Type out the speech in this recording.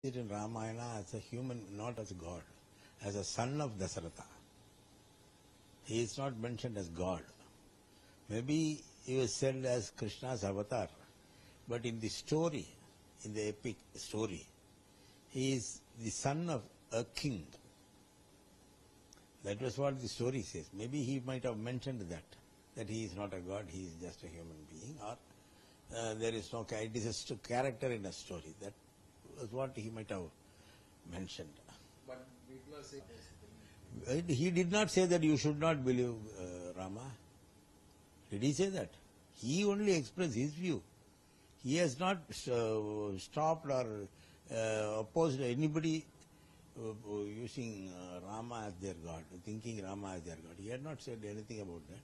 it in Ramayana as a human, not as a god, as a son of Dasaratha. He is not mentioned as God. Maybe he was said as Krishna's avatar, but in the story, in the epic story, he is the son of a king. That was what the story says. Maybe he might have mentioned that he is not a god, he is just a human being, or there is no, it is a character in a story. That was what he might have mentioned. But people are saying He did not say that you should not believe Rama. Did he say that? He only expressed his view. He has not stopped or opposed anybody using Rama as their God, thinking Rama as their God. He had not said anything about that.